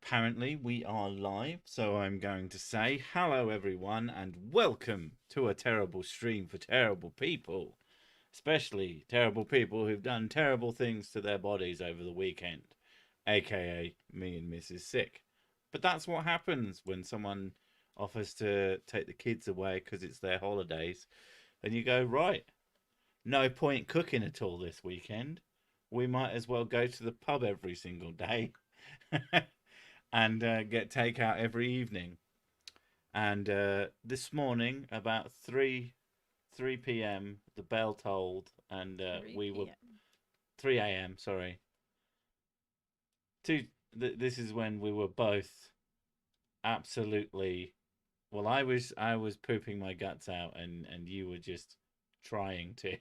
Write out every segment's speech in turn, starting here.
apparently we are live, so I'm going to say hello everyone and welcome to a terrible stream for terrible people, especially terrible people who've done terrible things to their bodies over the weekend, aka me and Mrs. Sick. But that's what happens when someone offers to take the kids away because it's their holidays, and you go, right, no point cooking at all this weekend. We might as well go to the pub every single day and get takeout every evening. And this morning, about three p.m., the bell tolled, and 3 we were p.m. 3 a.m. Sorry, two. This is when we were both absolutely. Well, I was pooping my guts out, and you were just trying to,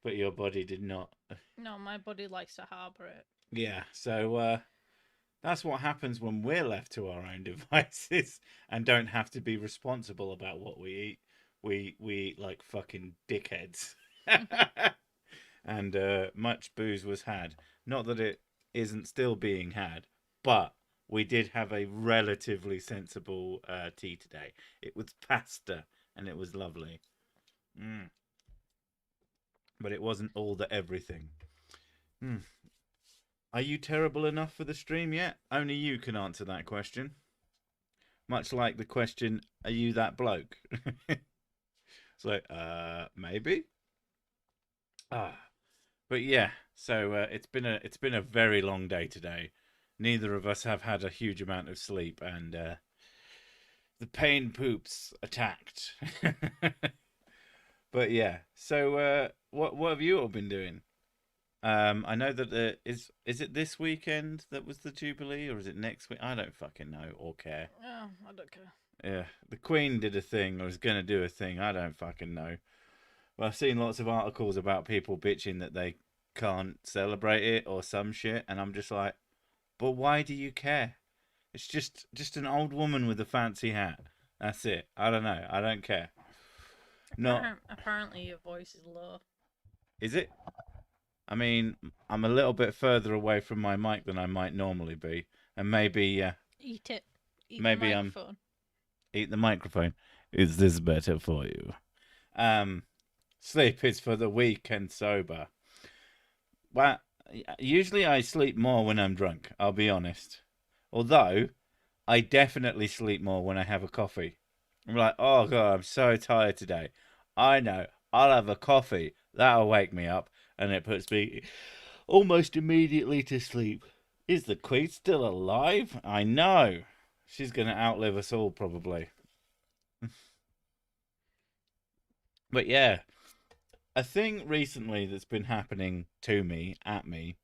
but your body did not. No, my body likes to harbour it. Yeah, so that's what happens when we're left to our own devices and don't have to be responsible about what we eat. We eat like fucking dickheads. And much booze was had. Not that it isn't still being had, but we did have a relatively sensible tea today. It was pasta and it was lovely. Mm. But it wasn't all the everything. Mm. Are you terrible enough for the stream yet? Only you can answer that question. Much like the question, are you that bloke? It's like, maybe. Ah, but yeah. So it's been a very long day today. Neither of us have had a huge amount of sleep, and the pain poops attacked. But yeah. So what have you all been doing? I know that is it this weekend that was the Jubilee, or is it next week? I don't fucking know or care. Oh, I don't care. Yeah, the Queen did a thing, or was gonna do a thing. I don't fucking know. Well, I've seen lots of articles about people bitching that they can't celebrate it or some shit, and I'm just like, but why do you care? It's just an old woman with a fancy hat. That's it. I don't know. I don't care. Not Apparently, your voice is low. is it? I mean, I'm a little bit further away from my mic than I might normally be, and Eat it. Eat the maybe I'm microphone. eat the microphone. Is this better for you? Um, Sleep is for the weak and sober. Well, usually I sleep more when I'm drunk. I'll be honest. Although I definitely sleep more when I have a coffee. I'm like, oh god, I'm so tired today. I know. I'll have a coffee. That'll wake me up, and it puts me almost immediately to sleep. Is the Queen still alive? I know. She's going to outlive us all, probably. But yeah, a thing recently that's been happening to me, at me,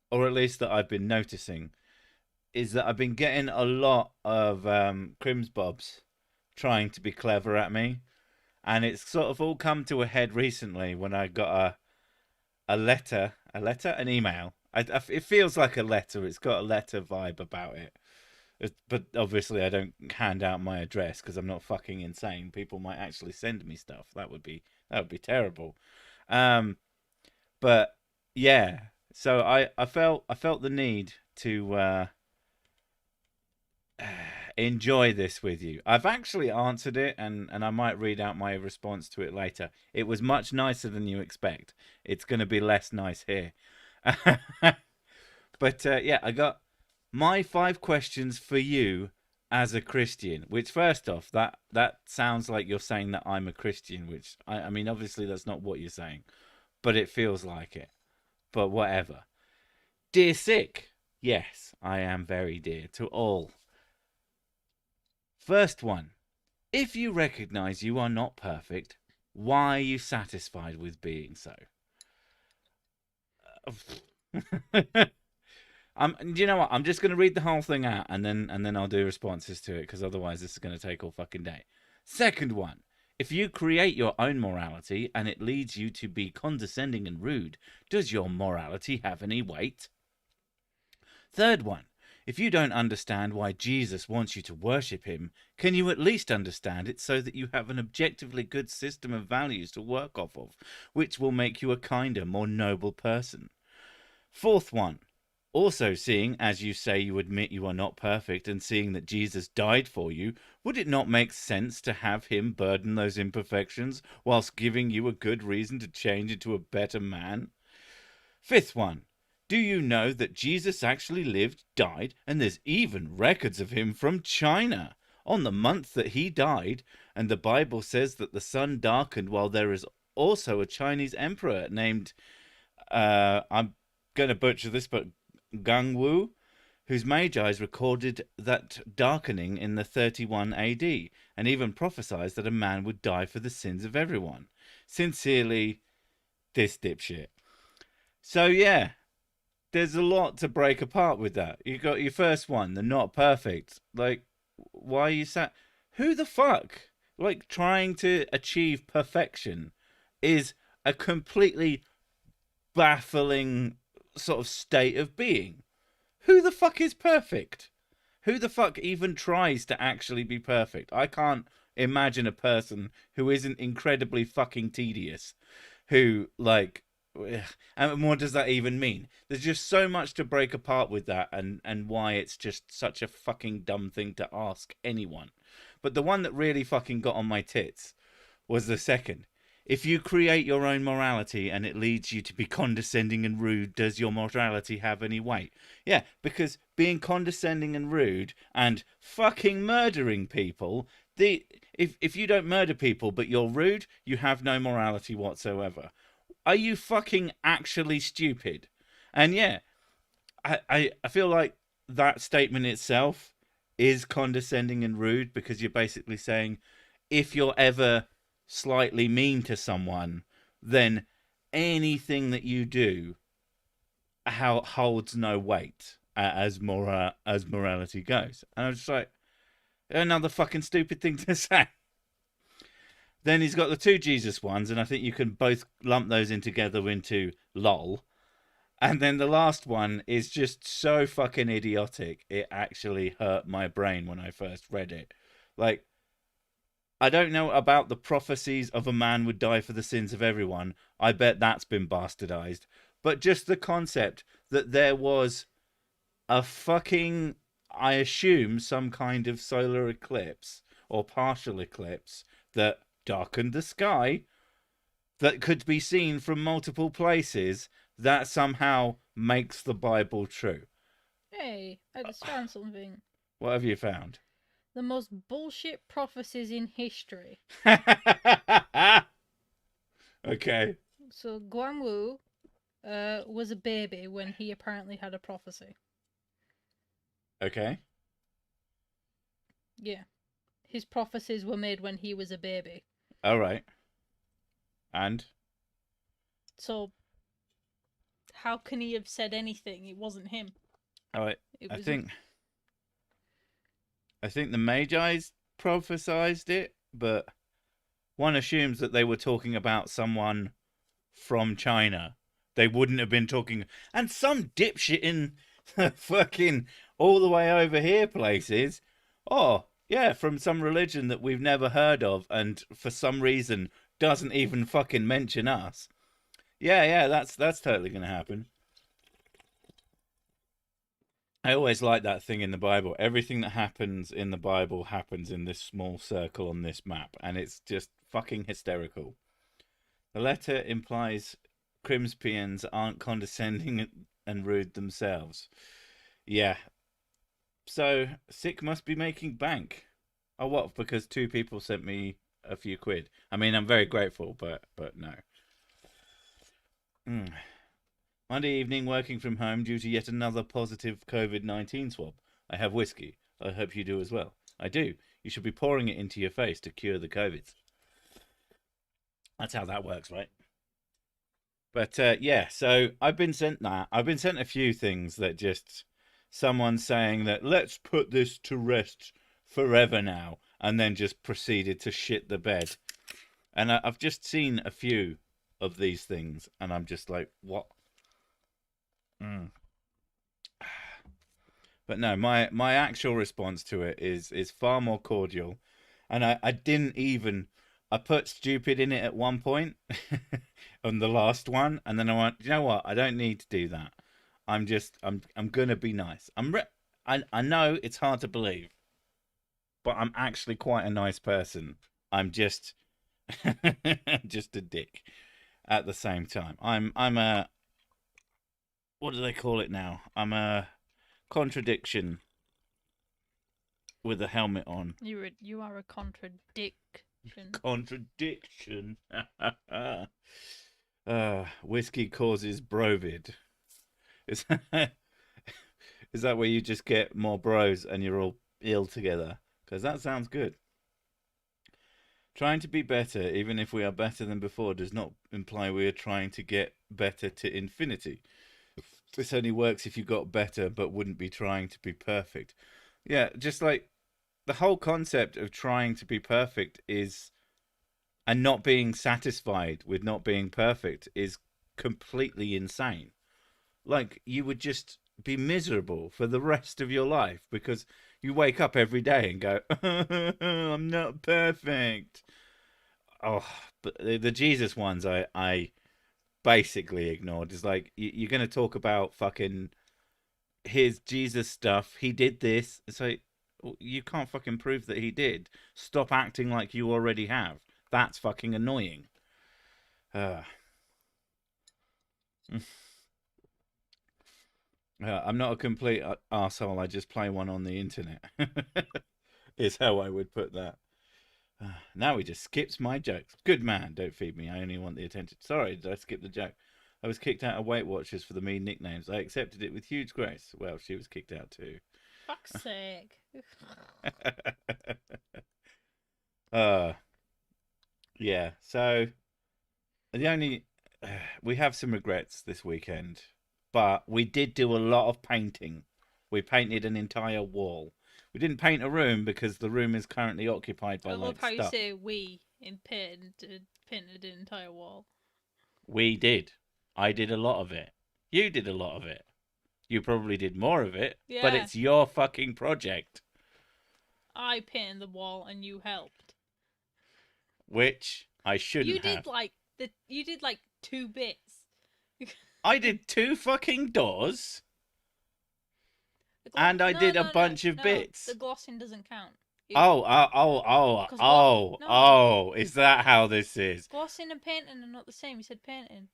or at least that I've been noticing, is that I've been getting a lot of Crims Bobs trying to be clever at me. And it's sort of all come to a head recently when I got an email. It feels like a letter. It's got a letter vibe about it. But obviously, I don't hand out my address because I'm not fucking insane. People might actually send me stuff. That would be terrible. Um, but yeah, so I felt the need to enjoy this with you. I've actually answered it, and I might read out my response to it later. It was much nicer than you expect. It's going to be less nice here. But yeah, I got my 5 questions for you as a Christian. Which, first off, that sounds like you're saying that I'm a Christian. Which I mean, obviously that's not what you're saying, but it feels like it. But whatever. Dear Sick, yes, I am very dear to all. First one. If you recognize you are not perfect, why are you satisfied with being so? Do you know what? I'm just going to read the whole thing out, and then I'll do responses to it, because otherwise this is going to take all fucking day. Second one. If you create your own morality and it leads you to be condescending and rude, does your morality have any weight? Third one. If you don't understand why Jesus wants you to worship him, can you at least understand it so that you have an objectively good system of values to work off of, which will make you a kinder, more noble person? Fourth one. Also, seeing, as you say, you admit you are not perfect, and seeing that Jesus died for you, would it not make sense to have him burden those imperfections whilst giving you a good reason to change into a better man? Fifth one. Do you know that Jesus actually lived, died, and there's even records of him from China on the month that he died, and the Bible says that the sun darkened while there is also a Chinese emperor named, I'm going to butcher this, but Gangwu, whose Magi's recorded that darkening in the 31 AD, and even prophesied that a man would die for the sins of everyone. Sincerely, this dipshit. So yeah, there's a lot to break apart with that. You got your first one, the not perfect. Like, why are you sat? Who the fuck? Like, trying to achieve perfection is a completely baffling sort of state of being. Who the fuck is perfect? Who the fuck even tries to actually be perfect? I can't imagine a person who isn't incredibly fucking tedious, who, like, and what does that even mean? There's just so much to break apart with that, and why it's just such a fucking dumb thing to ask anyone. But the one that really fucking got on my tits was the second. If you create your own morality and it leads you to be condescending and rude, does your morality have any weight? Yeah, because being condescending and rude and fucking murdering people, if you don't murder people but you're rude, you have no morality whatsoever. Are you fucking actually stupid? And yeah, I feel like that statement itself is condescending and rude, because you're basically saying, if you're ever slightly mean to someone, then anything that you do holds no weight as morality goes. And I'm just like, another fucking stupid thing to say. Then he's got the two Jesus ones, and I think you can both lump those in together into lol. And then the last one is just so fucking idiotic, it actually hurt my brain when I first read it. Like, I don't know about the prophecies of a man would die for the sins of everyone. I bet that's been bastardized. But just the concept that there was a fucking, I assume, some kind of solar eclipse or partial eclipse that darkened the sky, that could be seen from multiple places, that somehow makes the Bible true. Hey, I just found something. What have you found? The most bullshit prophecies in history. Okay. So Guan was a baby when he apparently had a prophecy. Okay. Yeah. His prophecies were made when he was a baby. All right. And? So, how can he have said anything? It wasn't him. All right. I think the Magi's prophesized it, but one assumes that they were talking about someone from China. They wouldn't have been talking, and some dipshit in fucking all the way over here places. Oh, yeah, from some religion that we've never heard of, and for some reason doesn't even fucking mention us. Yeah, that's totally gonna happen. I always like that thing in the Bible. Everything that happens in the Bible happens in this small circle on this map, and it's just fucking hysterical. The letter implies Crimspians aren't condescending and rude themselves. Yeah. So, Sick must be making bank. Oh, what? Because two people sent me a few quid. I mean, I'm very grateful, but no. Monday evening, working from home due to yet another positive COVID-19 swab. I have whiskey. I hope you do as well. I do. You should be pouring it into your face to cure the COVID. That's how that works, right? But yeah, so I've been sent that. I've been sent a few things that just someone saying that let's put this to rest forever now, and then just proceeded to shit the bed. And I've just seen a few of these things, and I'm just like, what? But no, my actual response to it is far more cordial, and I didn't even, I put stupid in it at one point on the last one, and then I went, you know what? I don't need to do that. I'm gonna be nice. I know it's hard to believe, but I'm actually quite a nice person. I'm just just a dick at the same time. I'm a, what do they call it now? I'm a contradiction with a helmet on. You are a contradiction. Contradiction. Whiskey causes brovid. Is is that where you just get more bros and you're all ill together? Because that sounds good. Trying to be better, even if we are better than before, does not imply we are trying to get better to infinity. This only works if you got better, but wouldn't be trying to be perfect. Yeah, just like the whole concept of trying to be perfect is, and not being satisfied with not being perfect is completely insane. Like, you would just be miserable for the rest of your life because you wake up every day and go, I'm not perfect. Oh, but the Jesus ones I basically ignored. It's like, you're going to talk about fucking his Jesus stuff. He did this. It's like, you can't fucking prove that he did. Stop acting like you already have. That's fucking annoying. I'm not a complete arsehole. I just play one on the internet. Is how I would put that. Now he just skips my jokes. Good man, don't feed me. I only want the attention. Sorry, did I skip the joke? I was kicked out of Weight Watchers for the mean nicknames. I accepted it with huge grace. Well, she was kicked out too. Fuck's sake. Yeah, so the only we have some regrets this weekend, but we did do a lot of painting. We painted an entire wall. We didn't paint a room because the room is currently occupied by I love how stuff. you say we in painted an entire wall. We did. I did a lot of it. You did a lot of it. You probably did more of it, Yeah. but it's your fucking project. I painted the wall and you helped. Which I shouldn't you have. You did like 2 bits. I did 2 fucking doors. And I did a bunch of bits. The glossing doesn't count. Is that how this is? Glossing and painting are not the same. You said painting.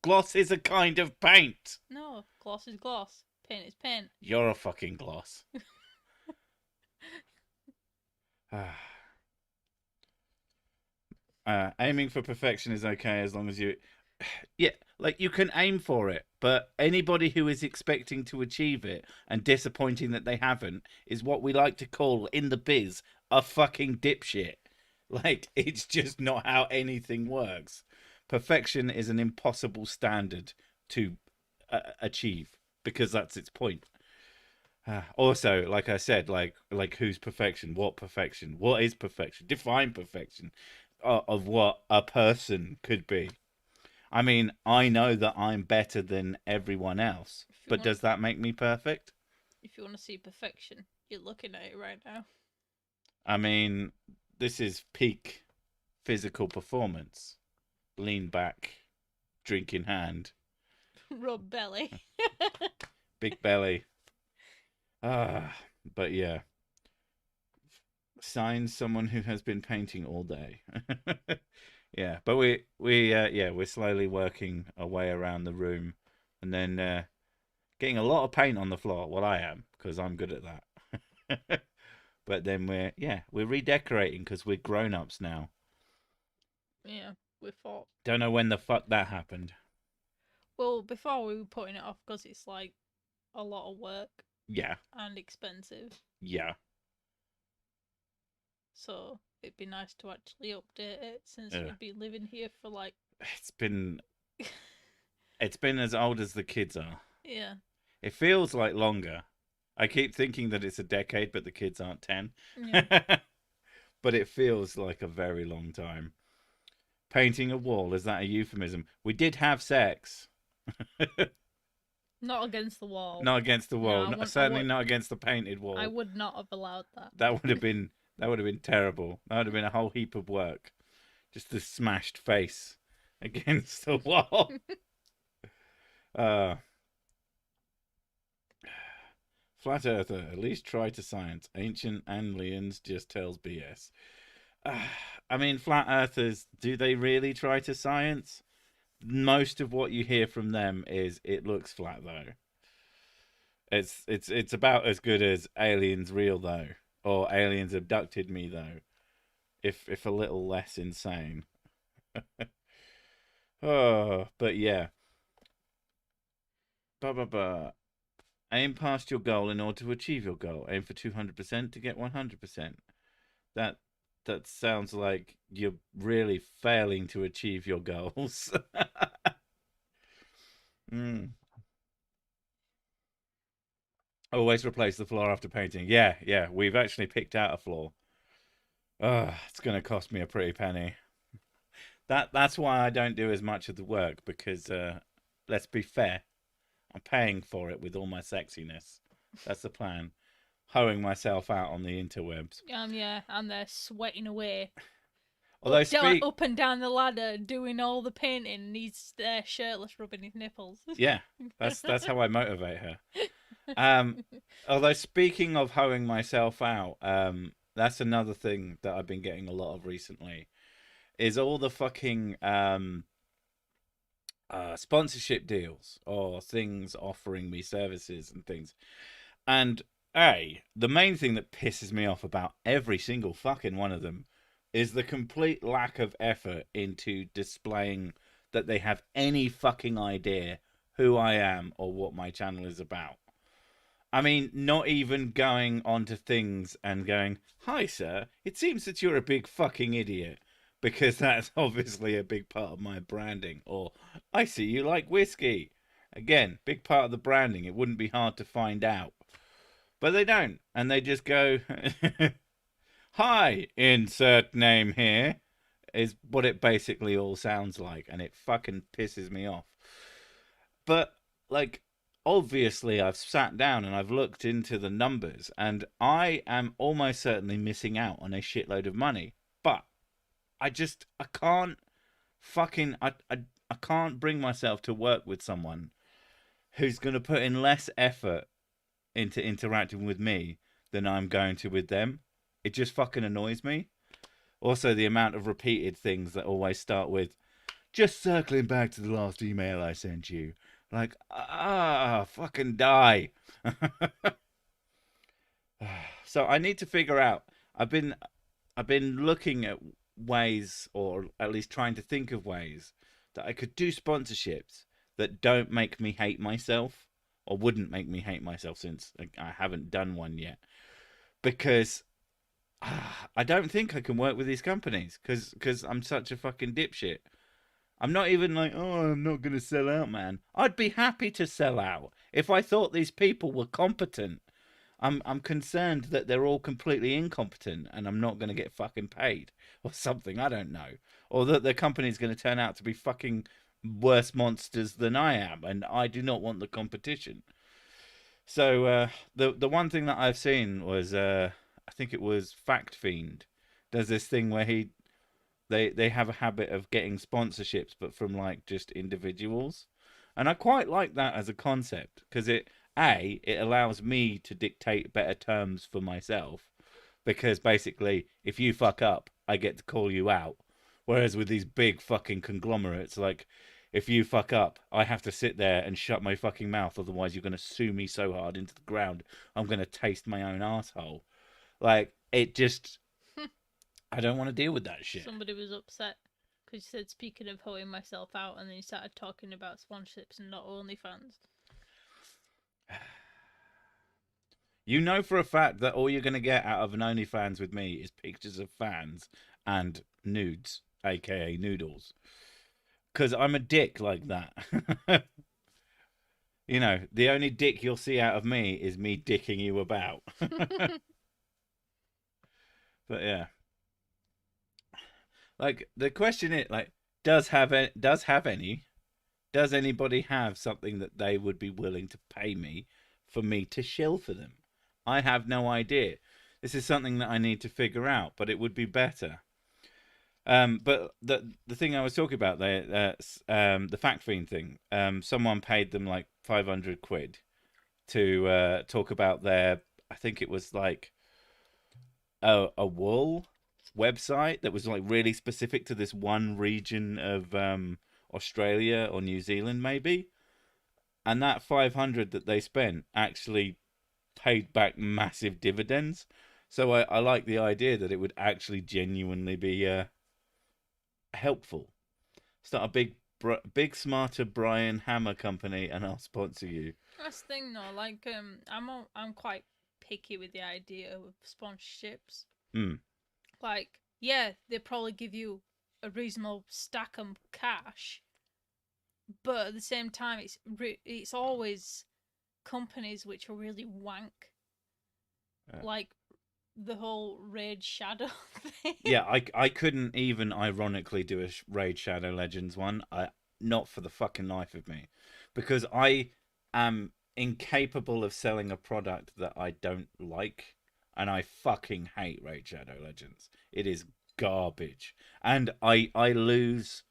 Gloss is a kind of paint. No, gloss is gloss. Paint is paint. You're a fucking gloss. Aiming for perfection is okay as long as you... Yeah, like, you can aim for it, but anybody who is expecting to achieve it and disappointing that they haven't is what we like to call, in the biz, a fucking dipshit. Like, it's just not how anything works. Perfection is an impossible standard to achieve because that's its point. Also, like I said, like who's perfection? What perfection? What is perfection? Define perfection of what a person could be. I mean, I know that I'm better than everyone else, but does that make me perfect? If you want to see perfection, you're looking at it right now. I mean, this is peak physical performance. Lean back, drink in hand. Rub belly. Big belly. But yeah. Signs someone who has been painting all day. Yeah, but we're slowly working our way around the room, and then getting a lot of paint on the floor. Well, I am, because I'm good at that. But then we're redecorating because we're grown-ups now. Yeah, we thought. Don't know when the fuck that happened. Well, before we were putting it off because it's like a lot of work. Yeah. And expensive. Yeah. So it'd be nice to actually update it since we'd be living here for like... It's been as old as the kids are. Yeah. It feels like longer. I keep thinking that it's a decade, but the kids aren't 10. Yeah. But it feels like a very long time. Painting a wall, is that a euphemism? We did have sex. Not against the wall. Not against the wall. No, certainly not against the painted wall. I would not have allowed that. That would have been terrible. That would have been a whole heap of work. Just the smashed face against the wall. Flat Earther, at least try to science. Ancient aliens just tells BS. I mean, flat earthers, do they really try to science? Most of what you hear from them is it looks flat though. It's about as good as aliens real though, or aliens abducted me though. If a little less insane. Oh, but yeah. Blah blah blah. Aim past your goal in order to achieve your goal. Aim for 200% to get 100%. That that sounds like you're really failing to achieve your goals. mm. Always replace the floor after painting. Yeah, yeah. We've actually picked out a floor. It's going to cost me a pretty penny. That's why I don't do as much of the work because let's be fair, I'm paying for it with all my sexiness. That's the plan. Hoeing myself out on the interwebs. Yeah, and they're sweating away. Although Up and down the ladder, doing all the painting, and he's there shirtless, rubbing his nipples. Yeah, that's how I motivate her. Although speaking of hoeing myself out, that's another thing that I've been getting a lot of recently. Is all the fucking sponsorship deals or things offering me services and things. And the main thing that pisses me off about every single fucking one of them is the complete lack of effort into displaying that they have any fucking idea who I am or what my channel is about. I mean, not even going onto things and going, "Hi, sir, it seems that you're a big fucking idiot," because that's obviously a big part of my branding. Or, "I see you like whiskey." Again, big part of the branding. It wouldn't be hard to find out. But they don't. And they just go, "Hi, insert name here," is what it basically all sounds like. And it fucking pisses me off. But, like, obviously I've sat down and I've looked into the numbers and I am almost certainly missing out on a shitload of money. But I can't fucking I can't bring myself to work with someone who's going to put in less effort into interacting with me than I'm going to with them. It just fucking annoys me. Also, the amount of repeated things that always start with, "Just circling back to the last email I sent you." Like, fucking die. So I need to figure out. I've been looking at ways, or at least trying to think of ways that I could do sponsorships that don't make me hate myself, or wouldn't make me hate myself, since I haven't done one yet. Because I don't think I can work with these companies because I'm such a fucking dipshit. I'm not even like, "Oh, I'm not going to sell out, man." I'd be happy to sell out if I thought these people were competent. I'm concerned that they're all completely incompetent and I'm not going to get fucking paid or something. I don't know. Or that the company's going to turn out to be fucking worse monsters than I am, and I do not want the competition. So the one thing that I've seen was I think it was Fact Fiend does this thing where they have a habit of getting sponsorships, but from like just individuals, and I quite like that as a concept because it allows me to dictate better terms for myself, because basically if you fuck up, I get to call you out, whereas with these big fucking conglomerates, like, if you fuck up, I have to sit there and shut my fucking mouth, otherwise you're going to sue me so hard into the ground I'm going to taste my own asshole. Like, it just, I don't want to deal with that shit. Somebody was upset because you said, "Speaking of hoeing myself out," and then you started talking about sponsorships and not OnlyFans. You know for a fact that all you're going to get out of an OnlyFans with me is pictures of fans and nudes, aka noodles. Because I'm a dick like that. You know, the only dick you'll see out of me is me dicking you about. But yeah. Like, the question is, like, does anybody have something that they would be willing to pay me for me to shill for them? I have no idea. This is something that I need to figure out, but it would be better. But the thing I was talking about there, the Fact Fiend thing. Someone paid them like 500 quid, to talk about their. I think it was like a wool website that was like really specific to this one region of Australia or New Zealand, maybe. And that 500 that they spent actually paid back massive dividends. So I like the idea that it would actually genuinely be helpful. Start a big smarter Brian Hammer company, and I'll sponsor you. That's the thing though. Like I'm quite picky with the idea of sponsorships. Hmm. Like yeah, they probably give you a reasonable stack of cash, but at the same time, it's always companies which are really wank, like the whole Raid Shadow thing. Yeah, I couldn't even ironically do a Raid Shadow Legends one. Not for the fucking life of me, because I am incapable of selling a product that I don't like, and I fucking hate Raid Shadow Legends. It is garbage, and I lose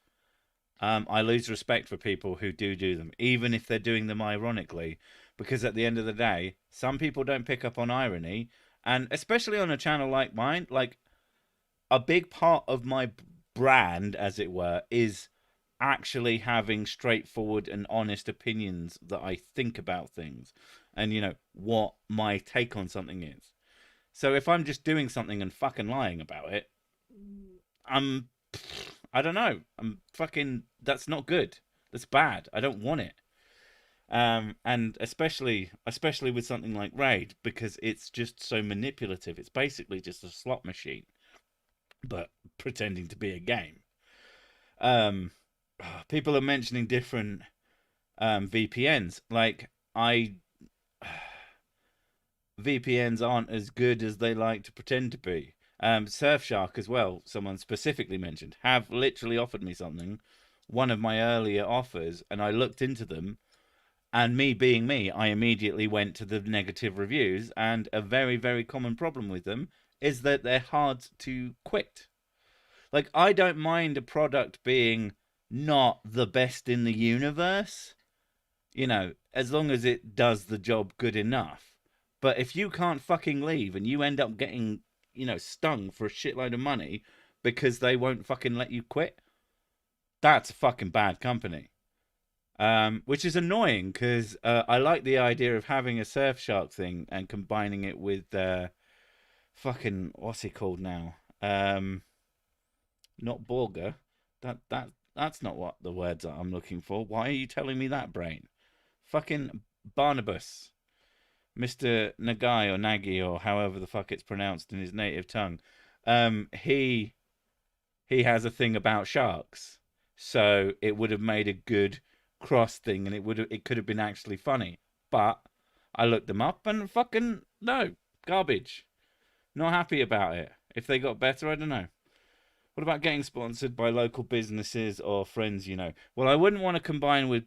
respect for people who do them, even if they're doing them ironically, because at the end of the day, some people don't pick up on irony, and especially on a channel like mine, like a big part of my brand, as it were, is actually having straightforward and honest opinions that I think about things, and what my take on something is. So if I'm just doing something and fucking lying about it, I'm I don't know. I'm fucking. That's not good. That's bad. I don't want it. And especially with something like Raid, because it's just so manipulative. It's basically just a slot machine, but pretending to be a game. Um, People are mentioning different VPNs. Like VPNs aren't as good as they like to pretend to be. Surfshark as well, someone specifically mentioned, have literally offered me something, one of my earlier offers, and I looked into them, and me being me, I immediately went to the negative reviews, and a very, very common problem with them is that they're hard to quit. Like, I don't mind a product being not the best in the universe, as long as it does the job good enough. But if you can't fucking leave and you end up getting, stung for a shitload of money because they won't fucking let you quit, that's a fucking bad company. Which is annoying because I like the idea of having a Surfshark thing and combining it with fucking what's he called now? Not Borger. That's not what the words are I'm looking for. Why are you telling me that, brain? Fucking Barnabas, Mr. Nagai or Nagy or however the fuck it's pronounced in his native tongue. He has a thing about sharks, so it would have made a good cross thing, and it could have been actually funny. But I looked them up, and fucking no, garbage. Not happy about it. If they got better, I don't know. What about getting sponsored by local businesses or friends you know? Well, I wouldn't want to combine with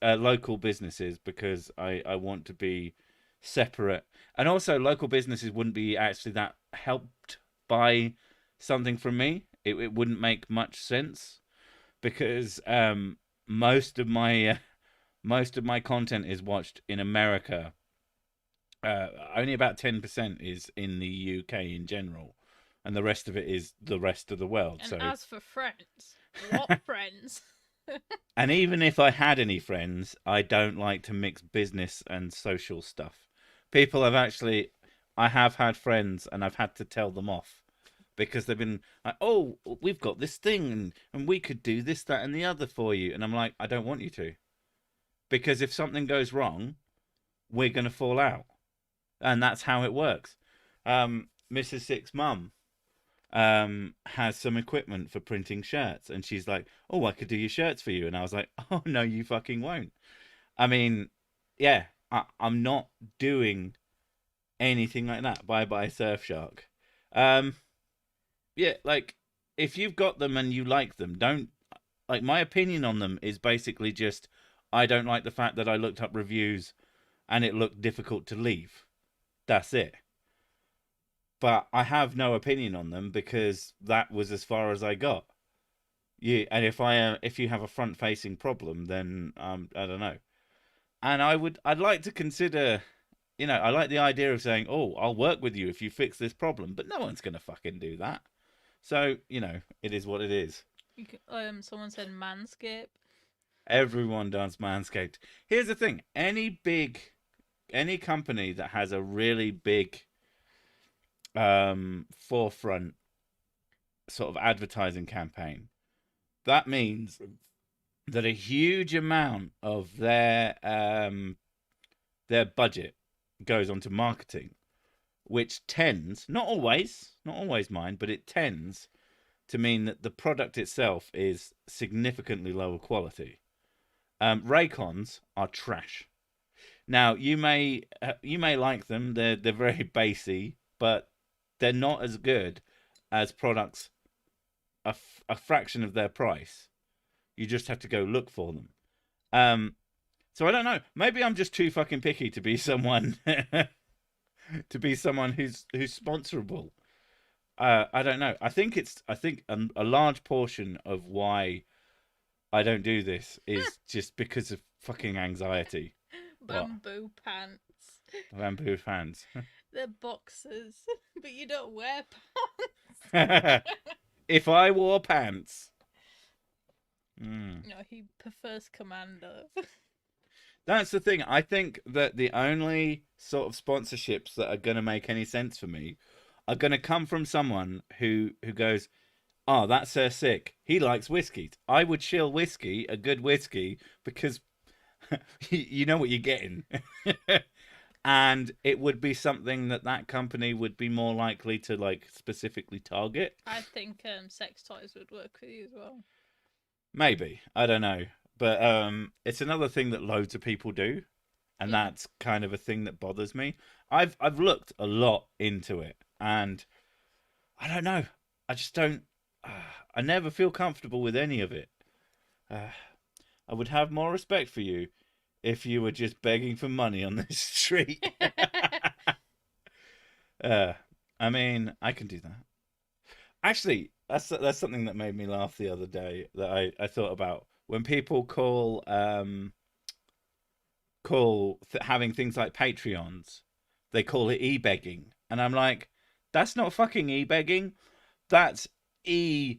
local businesses, because I want to be separate. And also, local businesses wouldn't be actually that helped by something from me. It wouldn't make much sense, because most of my most of my content is watched in America. Only about 10% is in the UK in general, and the rest of it is the rest of the world. And so, as for friends, what friends? and even if I had any friends, I don't like to mix business and social stuff. I have had friends, and I've had to tell them off because they've been like, "Oh, we've got this thing, and we could do this, that, and the other for you," and I'm like, "I don't want you to, because if something goes wrong, we're gonna fall out." And that's how it works. Mrs. Six Mum has some equipment for printing shirts, and she's like, "Oh, I could do your shirts for you," and I was like, "Oh no, you fucking won't." I mean, yeah, I'm not doing anything like that. Bye bye, Surfshark. Um, yeah, like if you've got them and you like them, don't like my opinion on them is basically just I don't like the fact that I looked up reviews and it looked difficult to leave. That's it. But I have no opinion on them because that was as far as I got. Yeah, and if you have a front facing problem, then I don't know. And I'd like to consider, I like the idea of saying, oh, I'll work with you if you fix this problem, but no one's going to fucking do that. So, it is what it is. Someone said Manscaped. Everyone does Manscaped. Here's the thing. Any company that has a really big forefront sort of advertising campaign, that means that a huge amount of their budget goes onto marketing, which tends, not always mine, but it tends to mean that the product itself is significantly lower quality. Raycons are trash. Now you may like them; they're very basy, but they're not as good as products a fraction of their price. You just have to go look for them. So I don't know. Maybe I'm just too fucking picky to be someone who's sponsorable. I don't know. I think a large portion of why I don't do this is just because of fucking anxiety. Bamboo pants. Bamboo fans. They're boxers, but you don't wear pants. If I wore pants. No, he prefers commando. That's the thing. I think that the only sort of sponsorships that are going to make any sense for me are going to come from someone who goes, oh, that's sick. He likes whiskey. I would shill whiskey, a good whiskey, because you know what you're getting. And it would be something that company would be more likely to like specifically target. I think sex toys would work with you as well. Maybe. I don't know. But it's another thing that loads of people do, and that's kind of a thing that bothers me. I've looked a lot into it, and I don't know. I just don't. I never feel comfortable with any of it. I would have more respect for you if you were just begging for money on the street. I mean, I can do that. Actually, that's something that made me laugh the other day that I thought about. When people call having things like Patreons, they call it e-begging. And I'm like, that's not fucking e-begging. That's I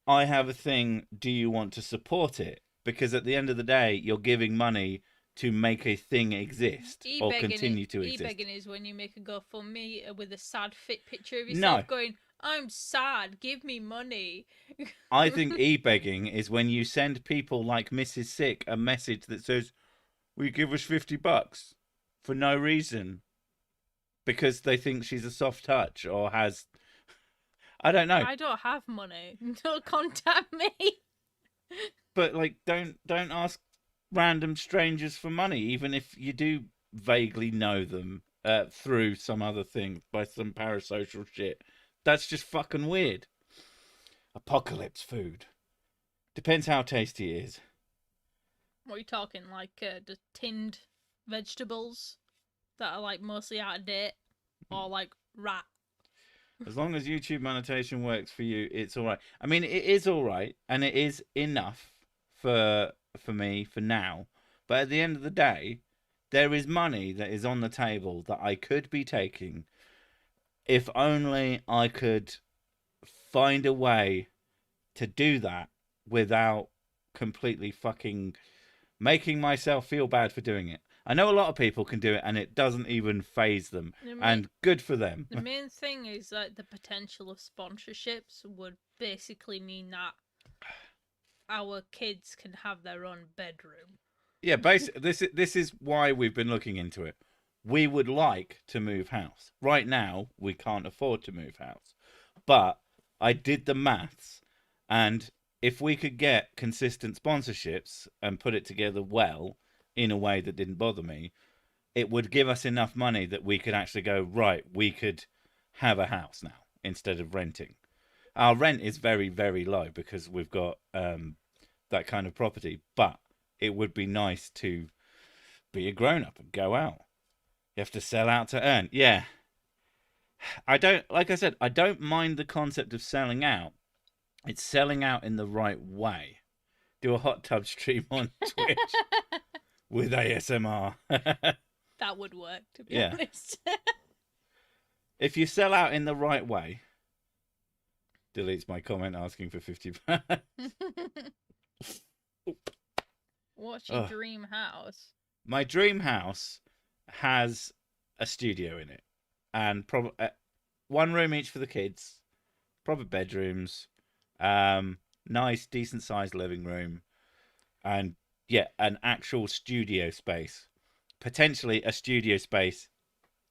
have a thing, do you want to support it? Because at the end of the day, you're giving money to make a thing exist or continue to exist. E-begging is when you make a GoFundMe with a sad fit picture of yourself going, I'm sad, give me money. I think e-begging is when you send people like Mrs. Sick a message that says, will you give us $50 for no reason? Because they think she's a soft touch or has... I don't know. I don't have money. Don't contact me. But like, don't ask random strangers for money, even if you do vaguely know them through some other thing by some parasocial shit. That's just fucking weird. Apocalypse food. Depends how tasty it is. What are you talking? Like the tinned vegetables that are like mostly out of date, or like rat? As long as YouTube monetization works for you, it's all right. I mean, it is all right, and it is enough for me for now. But at the end of the day, there is money that is on the table that I could be taking if only I could find a way to do that without completely fucking making myself feel bad for doing it. I know a lot of people can do it and it doesn't even faze them, and good for them. The main thing is that the potential of sponsorships would basically mean that our kids can have their own bedroom. Yeah, basically, this is why we've been looking into it. We would like to move house. Right now, we can't afford to move house. But I did the maths, and if we could get consistent sponsorships and put it together well, in a way that didn't bother me, it would give us enough money that we could actually go, right, we could have a house now instead of renting. Our rent is very, very low because we've got that kind of property, but it would be nice to be a grown-up and go out. You have to sell out to earn. Yeah. Like I said, I don't mind the concept of selling out. It's selling out in the right way. Do a hot tub stream on Twitch. with ASMR. That would work, to be Yeah. honest. If you sell out in the right way, deletes my comment asking for 50 pounds. What's your dream house? My dream house has a studio in it, and one room each for the kids, proper bedrooms, nice, decent sized living room, and yeah, an actual studio space. Potentially a studio space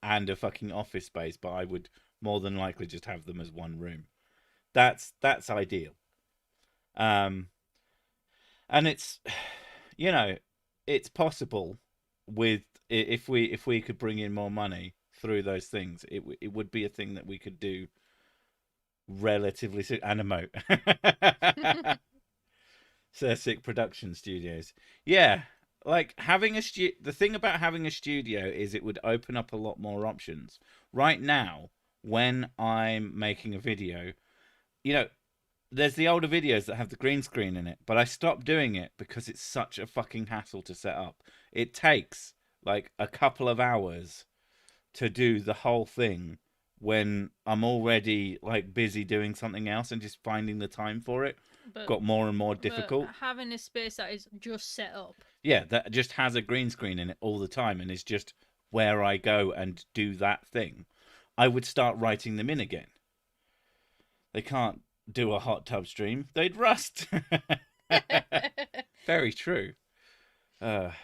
and a fucking office space, but I would more than likely just have them as one room. That's ideal. And it's, you know, it's possible with if we could bring in more money through those things, it would be a thing that we could do relatively soon. And emote. Sick Production Studios. Yeah, like having the thing about having a studio is it would open up a lot more options. Right now, when I'm making a video, you know, there's the older videos that have the green screen in it, but I stopped doing it because it's such a fucking hassle to set up. It takes like a couple of hours to do the whole thing when I'm already like busy doing something else, and just finding the time for it got more and more difficult. Having a space that is just set up. Yeah, that just has a green screen in it all the time and is just where I go and do that thing. I would start writing them in again. They can't do a hot tub stream. They'd rust. Very true. How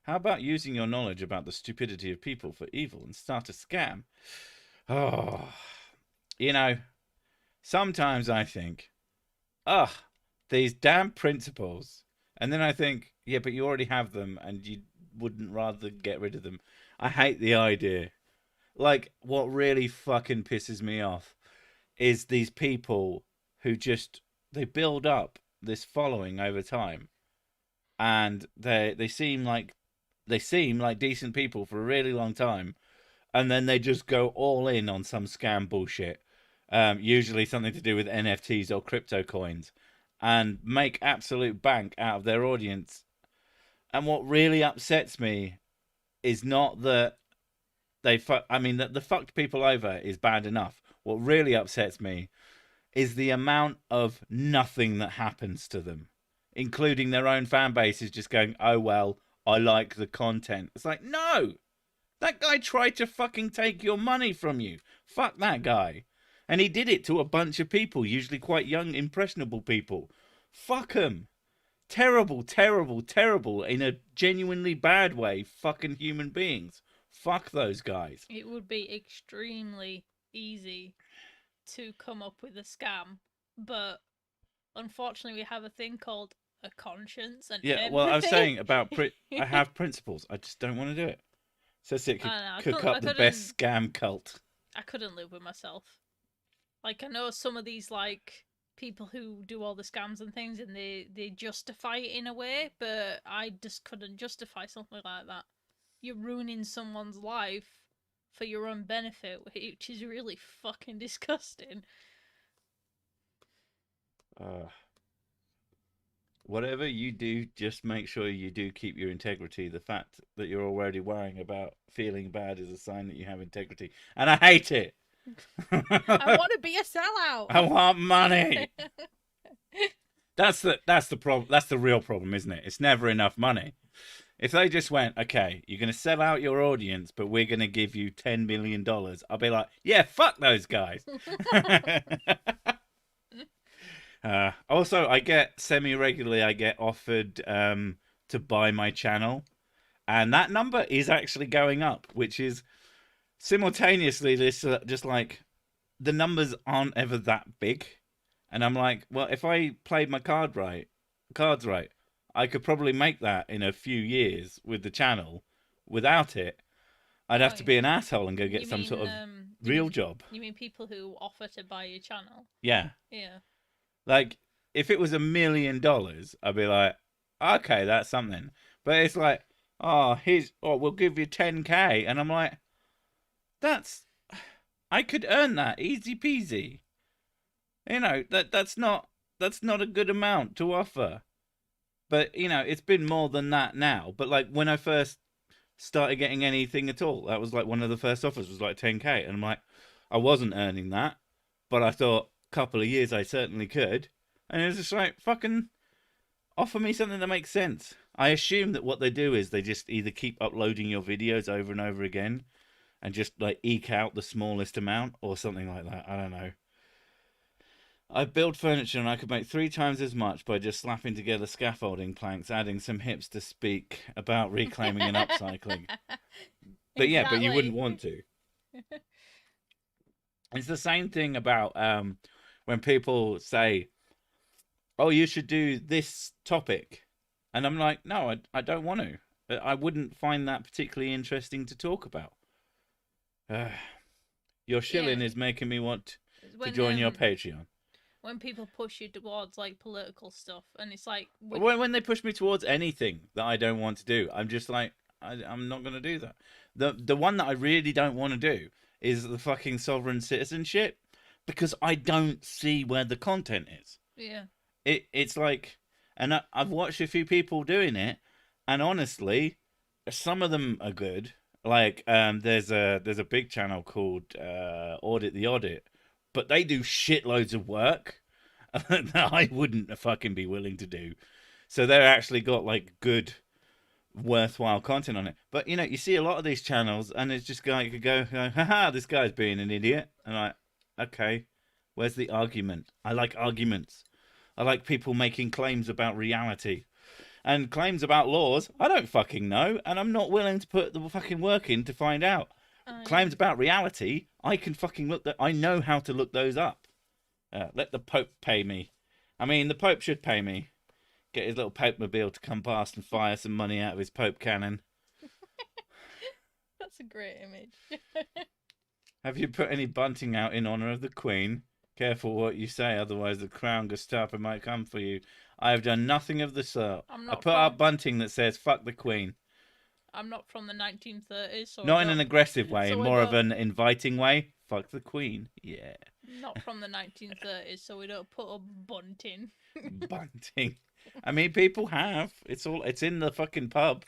about using your knowledge about the stupidity of people for evil and start a scam? Oh, you know, sometimes I think, ugh, these damn principles. And then I think, yeah, but you already have them and you wouldn't rather get rid of them. I hate the idea. Like, what really fucking pisses me off is these people who just, they build up this following over time. And they seem like decent people for a really long time, and then they just go all in on some scam bullshit, usually something to do with NFTs or crypto coins, and make absolute bank out of their audience. And what really upsets me is not that that the fucked people over is bad enough. What really upsets me is the amount of nothing that happens to them, including their own fan bases just going, oh, well, I like the content. It's like, no, that guy tried to fucking take your money from you. Fuck that guy. And he did it to a bunch of people, usually quite young, impressionable people. Fuck them. Terrible, terrible, terrible, in a genuinely bad way, fucking human beings. Fuck those guys. It would be extremely easy to come up with a scam, but unfortunately we have a thing called a conscience and yeah, well, I was saying about I have principles. I just don't want to do it. So it could cook up the best scam cult. I couldn't live with myself. Like, I know some of these like people who do all the scams and things, and they justify it in a way, but I just couldn't justify something like that. You're ruining someone's life for your own benefit, which is really fucking disgusting. Whatever you do, just make sure you do keep your integrity. The fact that you're already worrying about feeling bad is a sign that you have integrity. And I hate it. I want to be a sellout. I want money. That's the problem. That's the real problem, isn't it? It's never enough money. If they just went, okay, you're going to sell out your audience, but we're going to give you $10 million, I'll be like, yeah, fuck those guys. Also, I get semi-regularly, I get offered to buy my channel. And that number is actually going up, which is simultaneously this just like the numbers aren't ever that big. And I'm like, well, if I played my cards right, I could probably make that in a few years with the channel. Without it, I'd have to be an asshole and go get some sort of real job. You mean people who offer to buy your channel? Yeah. Yeah. Like, if it was $1 million, I'd be like, okay, that's something. But it's like, we'll give you 10K. And I'm like, I could earn that easy peasy. You know, that's not a good amount to offer. But it's been more than that now. But like when I first started getting anything at all, that was like one of the first offers was like 10K, and I'm like, I wasn't earning that, but I thought a couple of years I certainly could, and it was just like fucking offer me something that makes sense. I assume that what they do is they just either keep uploading your videos over and over again and just like eke out the smallest amount or something like that. I don't know. I build furniture and I could make 3 times as much by just slapping together scaffolding planks, adding some hips to speak about reclaiming and upcycling. But yeah, but you wouldn't want to. It's the same thing about when people say, "Oh, you should do this topic," and I'm like, "No, I don't want to. I wouldn't find that particularly interesting to talk about." Your shilling is making me want to join your Patreon. When people push you towards like political stuff, and it's like when they push me towards anything that I don't want to do, I'm just like, I'm not going to do that. The one that I really don't want to do is the fucking sovereign citizenship, because I don't see where the content is. Yeah. It's like, and I've watched a few people doing it, and honestly, some of them are good. Like there's a big channel called Audit the Audit, but they do shitloads of work that I wouldn't fucking be willing to do. So they're actually got like good, worthwhile content on it. But you see a lot of these channels, and it's just you could go, haha, this guy's being an idiot, and I'm like, okay, where's the argument? I like arguments. I like people making claims about reality. And claims about laws, I don't fucking know, and I'm not willing to put the fucking work in to find out. Claims about reality, I can fucking look that. I know how to look those up. Let the Pope pay me. I mean, the Pope should pay me. Get his little Pope mobile to come past and fire some money out of his Pope cannon. That's a great image. Have you put any bunting out in honour of the Queen? Careful what you say, otherwise the Crown Gestapo might come for you. I have done nothing of the sort. I put up bunting that says "fuck the Queen." I'm not from the 1930s, so not in an aggressive way, so more of an inviting way. Fuck the Queen, yeah. Not from the 1930s, so we don't put up bunting. Bunting. I mean, people have. It's in the fucking pub.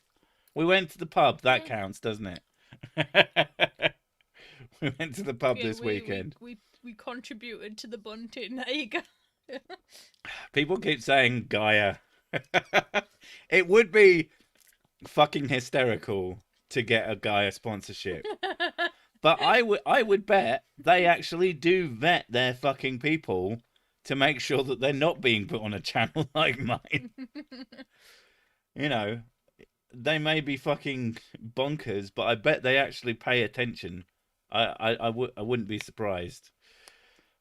We went to the pub. That counts, doesn't it? We went to the pub this weekend. We contributed to the bunting. There you go. People keep saying Gaia. It would be fucking hysterical to get a Gaia sponsorship. But I would bet they actually do vet their fucking people to make sure that they're not being put on a channel like mine. They may be fucking bonkers, but I bet they actually pay attention. I wouldn't be surprised.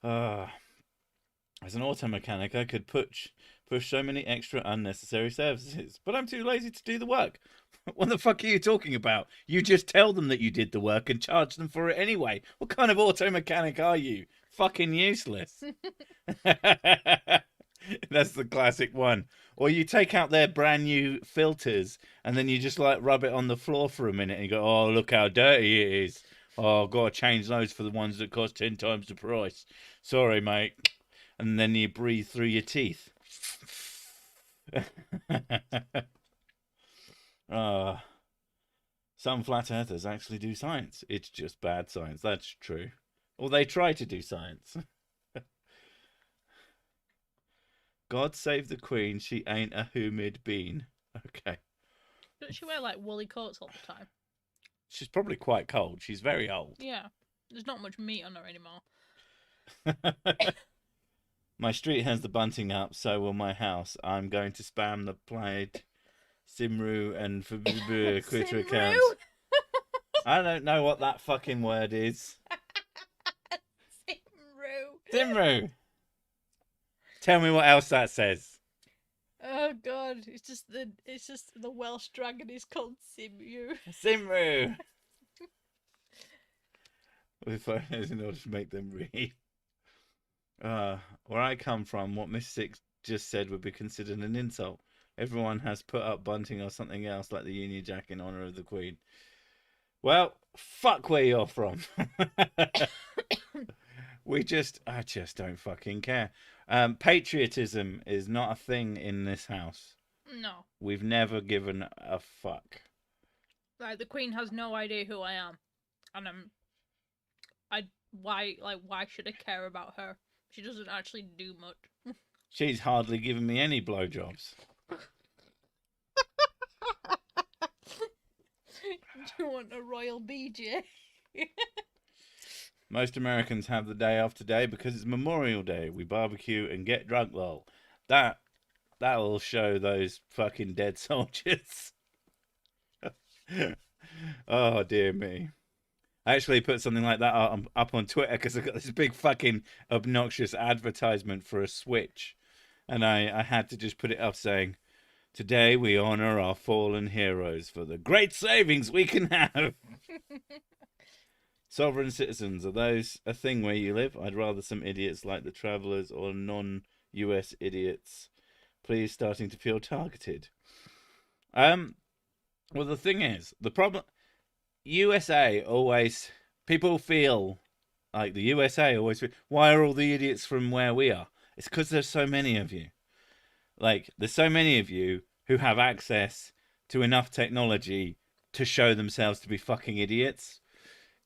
As an auto mechanic, I could push so many extra unnecessary services, but I'm too lazy to do the work. What the fuck are you talking about? You just tell them that you did the work and charge them for it anyway. What kind of auto mechanic are you? Fucking useless. That's the classic one. Or you take out their brand new filters and then you just like rub it on the floor for a minute and you go, oh, look how dirty it is. Oh, I've got to change those for the ones that cost 10 times the price. Sorry, mate. And then you breathe through your teeth. Some flat earthers actually do science. It's just bad science. That's true. Or they try to do science. God save the Queen. She ain't a humid bean. Okay. Doesn't she wear like woolly coats all the time? She's probably quite cold. She's very old. Yeah. There's not much meat on her anymore. My street has the bunting up, so will my house. I'm going to spam the plaid Simru and Twitter accounts. I don't know what that fucking word is. Simru. Tell me what else that says. Oh god, it's just the Welsh dragon is called Simru. Simru. In order to make them read. Where I come from, what Miss Six just said would be considered an insult. Everyone has put up bunting or something else like the Union Jack in honour of the Queen. Well, fuck where you're from. I just don't fucking care. Patriotism is not a thing in this house. No. We've never given a fuck. Like, the Queen has no idea who I am. And why should I care about her? She doesn't actually do much. She's hardly given me any blowjobs. Do you want a royal BJ? Most Americans have the day off today because it's Memorial Day. We barbecue and get drunk, lol. That'll show those fucking dead soldiers. Oh, dear me. I actually put something like that up on Twitter because I got this big fucking obnoxious advertisement for a Switch. And I had to just put it up saying, today we honor our fallen heroes for the great savings we can have. Sovereign citizens, are those a thing where you live? I'd rather some idiots like the Travellers or non-US idiots. Please, starting to feel targeted. Well, the thing is, the problem... USA always... People feel like the USA always feel... Why are all the idiots from where we are? It's because there's so many of you. Like, there's so many of you who have access to enough technology to show themselves to be fucking idiots.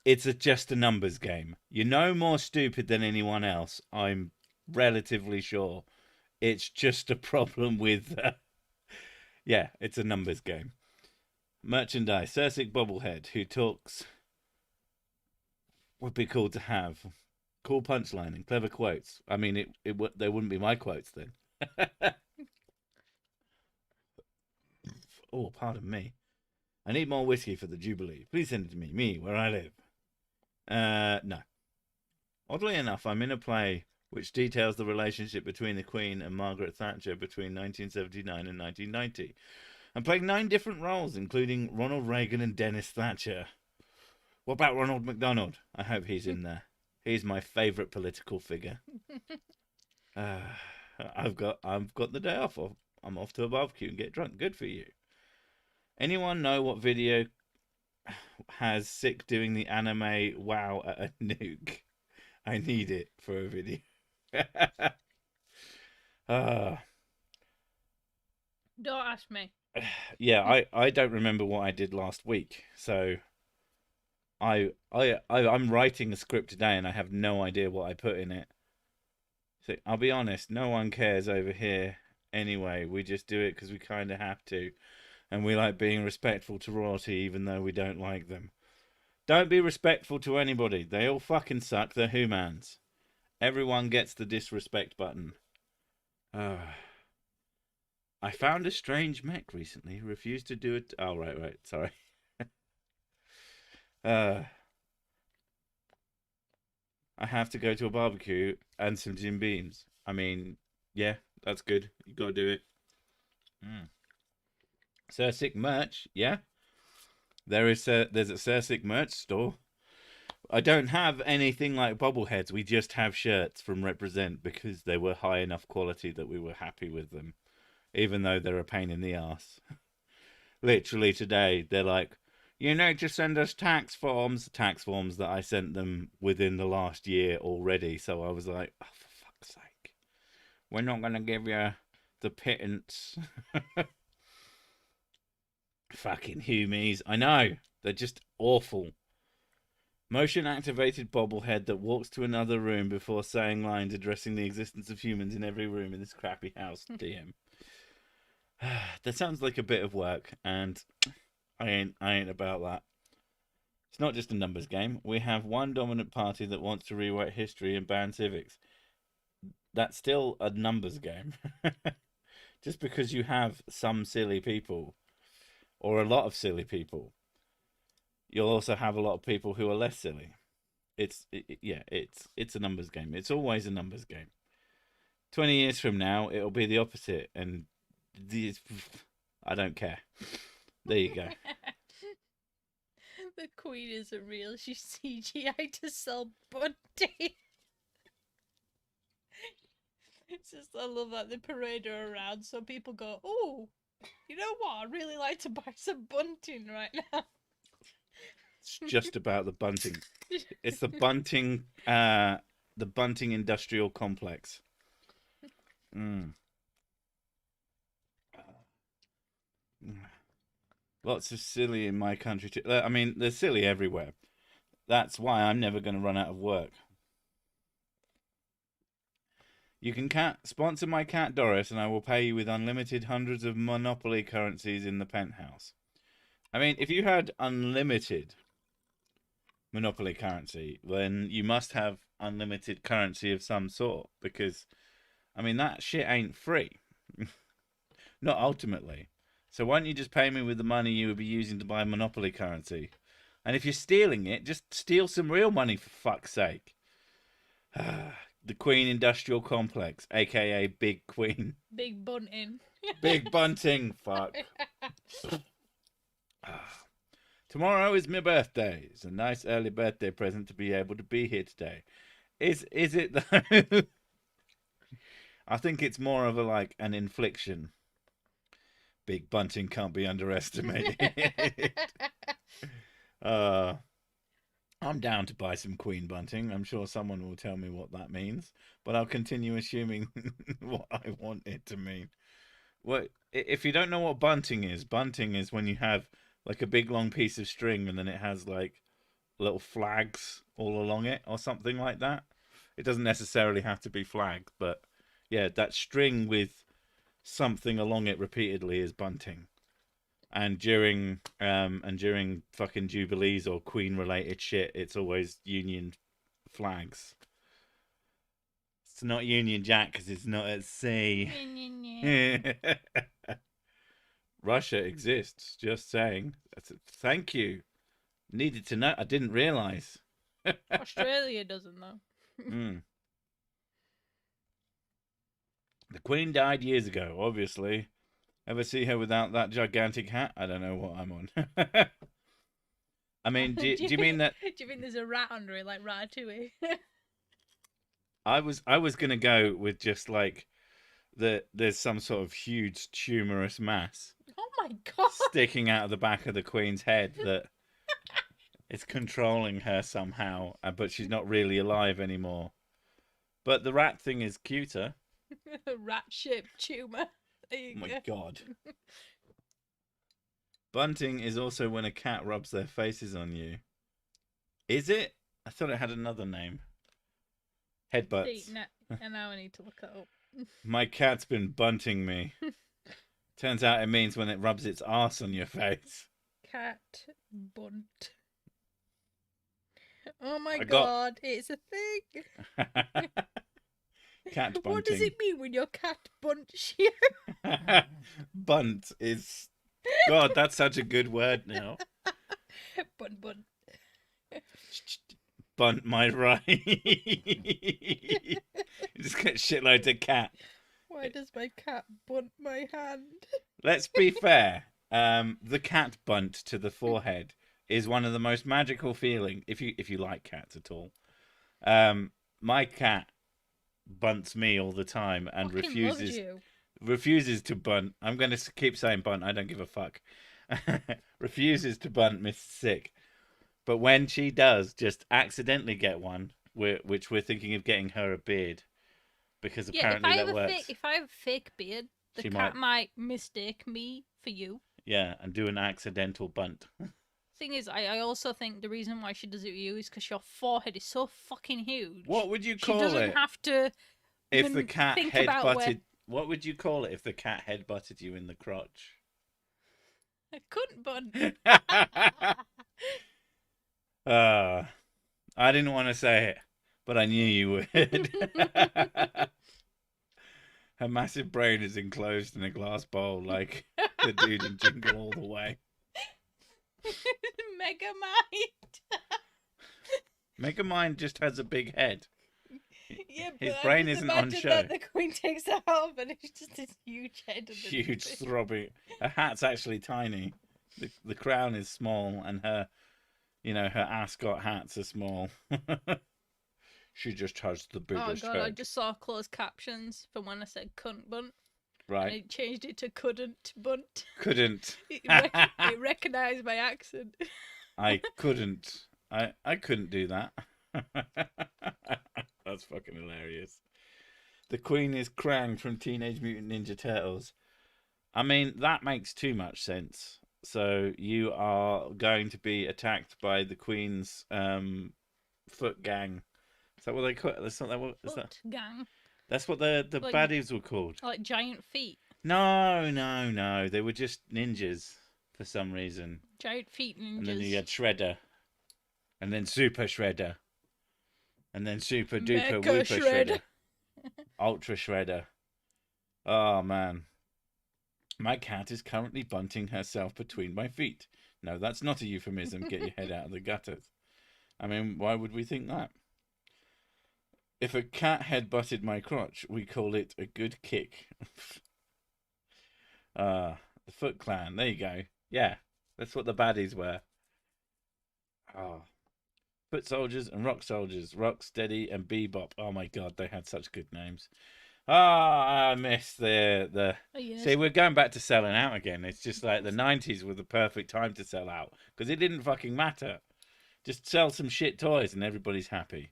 It's just a numbers game. You're no more stupid than anyone else, I'm relatively sure. It's just a problem with... yeah, it's a numbers game. Merchandise. Cersic Bobblehead, who talks... would be cool to have. Cool punchline and clever quotes. I mean, they wouldn't be my quotes then. Oh, pardon me. I need more whiskey for the Jubilee. Please send it to me, where I live. No. Oddly enough, I'm in a play which details the relationship between the Queen and Margaret Thatcher between 1979 and 1990. I'm playing 9 different roles, including Ronald Reagan and Dennis Thatcher. What about Ronald McDonald? I hope he's in there. He's my favourite political figure. I've got the day off. I'm off to a barbecue and get drunk. Good for you. Anyone know what video has Sick doing the anime wow at a nuke? I need it for a video. Don't ask me. Yeah, I don't remember what I did last week, so I'm writing a script today and I have no idea what I put in it. So I'll be honest, no one cares over here anyway. We just do it because we kind of have to, and we like being respectful to royalty even though we don't like them. Don't be respectful to anybody. They all fucking suck. They're humans. Everyone gets the disrespect button. I found a strange mech recently. Refused to do it. Oh, right. Sorry. I have to go to a barbecue and some Jim Beams. I mean, yeah, that's good. You gotta do it. Cersic merch, yeah. There's a Cersic merch store. I don't have anything like bobbleheads. We just have shirts from Represent because they were high enough quality that we were happy with them, even though they're a pain in the ass. Literally today, they're like, you need to send us tax forms that I sent them within the last year already. So I was like, oh, for fuck's sake, we're not going to give you the pittance. Fucking humies. I know, they're just awful. Motion activated bobblehead that walks to another room before saying lines addressing the existence of humans in every room in this crappy house. DM. That sounds like a bit of work, and I ain't about that. It's not just a numbers game. We have one dominant party that wants to rewrite history and ban civics. That's still a numbers game. Just because you have some silly people, or a lot of silly people, you'll also have a lot of people who are less silly. It's a numbers game. It's always a numbers game. 20 years from now, it'll be the opposite, and I don't care. There you go. The Queen isn't real. She's CGI to sell Bunting. It's just, I love that they parade her around so people go, oh, you know what? I'd really like to buy some Bunting right now. It's just about the Bunting. It's the Bunting industrial complex. Lots of silly in my country too. I mean, there's silly everywhere. That's why I'm never going to run out of work. You can sponsor my cat Doris, and I will pay you with unlimited hundreds of Monopoly currencies in the penthouse. I mean, if you had unlimited Monopoly currency, then you must have unlimited currency of some sort, because, I mean, that shit ain't free. Not ultimately. So why don't you just pay me with the money you would be using to buy Monopoly currency? And if you're stealing it, just steal some real money, for fuck's sake. The Queen Industrial Complex, aka Big Queen. Big Bunting. Big Bunting, fuck. Tomorrow is my birthday. It's a nice early birthday present to be able to be here today. Is it though? I think it's more of an infliction. Big Bunting can't be underestimated. I'm down to buy some Queen Bunting. I'm sure someone will tell me what that means, but I'll continue assuming what I want it to mean. Well, if you don't know what bunting is when you have like a big long piece of string and then it has like little flags all along it or something like that. It doesn't necessarily have to be flagged, but yeah, that string with something along it repeatedly is bunting. And during fucking Jubilees or Queen related shit, it's always Union flags. It's not Union Jack because it's not at sea. Russia exists. Just saying. Thank you. Needed to know. I didn't realise. Australia doesn't though. The Queen died years ago, obviously. Ever see her without that gigantic hat? I don't know what I'm on. I mean, do you mean that? Do you think there's a rat under it, like Ratatouille? I was gonna go with just like there's some sort of huge tumorous mass. Oh my god! Sticking out of the back of the Queen's head that is controlling her somehow, but she's not really alive anymore. But the rat thing is cuter. Rat-shaped tumor. There you go. Oh my god. Bunting is also when a cat rubs their faces on you. Is it? I thought it had another name. Headbutts. And now I need to look it up. My cat's been bunting me. Turns out it means when it rubs its arse on your face. Cat bunt. Oh my god, it's a thing. Cat bunting. What does it mean when your cat bunts you? Bunt is... God, that's such a good word now. Bunt. Bunt my right. You just get shitloads of cat. Why does my cat bunt my hand? Let's be fair. The cat bunt to the forehead is one of the most magical feelings, if you like cats at all. My cat bunts me all the time and refuses to bunt. I'm going to keep saying bunt. I don't give a fuck. Refuses to bunt Miss Sick. But when she does just accidentally get one, which we're thinking of getting her a beard, because apparently that works. If I have a fake beard, the cat might mistake me for you. Yeah, and do an accidental bunt. Thing is, I also think the reason why she does it with you is because your forehead is so fucking huge. What would you call it? She doesn't have to. If the cat headbutted, what would you call it if the cat headbutted you in the crotch? I couldn't bunt. I didn't want to say it, but I knew you would. Her massive brain is enclosed in a glass bowl like the dude in Jingle All the Way. Megamind just has a big head. Yeah, but his brain isn't on show. That the Queen takes that off and it's just this huge head. Huge throbbing. Her hat's actually tiny. The crown is small and her ascot hats are small. She just has the biggest head. I just saw closed captions for when I said cunt bunt. Right. And it changed it to couldn't bunt. Couldn't. It recognised my accent. I couldn't. I couldn't do that. That's fucking hilarious. The Queen is Krang from Teenage Mutant Ninja Turtles. I mean, that makes too much sense. So you are going to be attacked by the Queen's foot gang. Is that what they call it? That's not that what is that? Foot gang. That's what the Like- baddies were called. Like giant feet. No. They were just ninjas for some reason. Giant feet ninjas. And then you had Shredder. And then Super Shredder. And then Super Duper Mecha Wooper Shredder. Ultra Shredder. Oh, man. My cat is currently bunting herself between my feet. No, that's not a euphemism. Get your head out of the gutters. I mean, why would we think that? If a cat head-butted my crotch, we call it a good kick. The Foot Clan. There you go. Yeah, that's what the baddies were. Oh. Foot Soldiers and Rock Soldiers. Rock, Steady, and Bebop. Oh my god, they had such good names. I miss the. Oh, yes. See, we're going back to selling out again. It's just like the 90s were the perfect time to sell out because it didn't fucking matter. Just sell some shit toys and everybody's happy.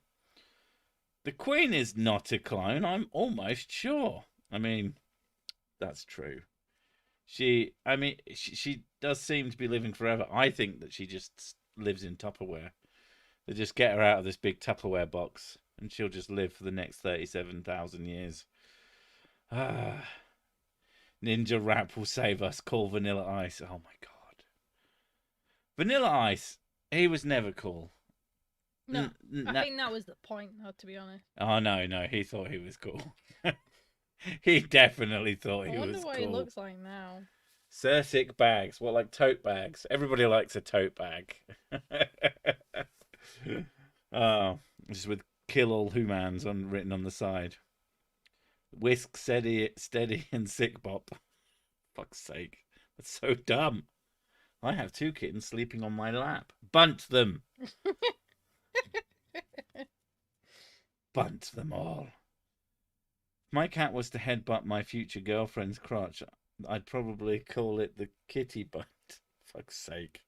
The Queen is not a clone, I'm almost sure. I mean, that's true. She does seem to be living forever. I think that she just lives in Tupperware. They just get her out of this big Tupperware box and she'll just live for the next 37,000 years. Ninja Rap will save us. Call Vanilla Ice. Oh my god. Vanilla Ice, he was never cool. No, I think that was the point, though, to be honest. Oh, no, he thought he was cool. He definitely thought he was cool. I wonder what he looks like now. Sursic bags. What, like tote bags? Everybody likes a tote bag. Oh, just with kill all humans written on the side. Whisk, steady, and sick bop. Fuck's sake. That's so dumb. I have 2 kittens sleeping on my lap. Bunt them. Bunt them all. If my cat was to headbutt my future girlfriend's crotch, I'd probably call it the kitty butt. Fuck's sake.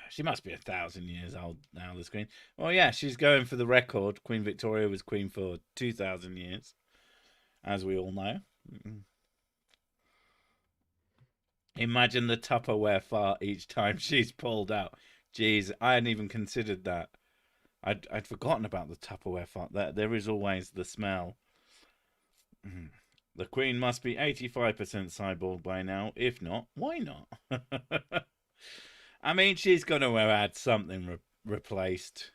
She must be 1,000 years old now, this Queen. Well, yeah, she's going for the record. Queen Victoria was Queen for 2,000 years, as we all know. Imagine the Tupperware fart each time she's pulled out. Jeez, I hadn't even considered that. I'd forgotten about the Tupperware fart. There is always the smell. The Queen must be 85% cyborg by now. If not, why not? I mean, she's going to have had something replaced.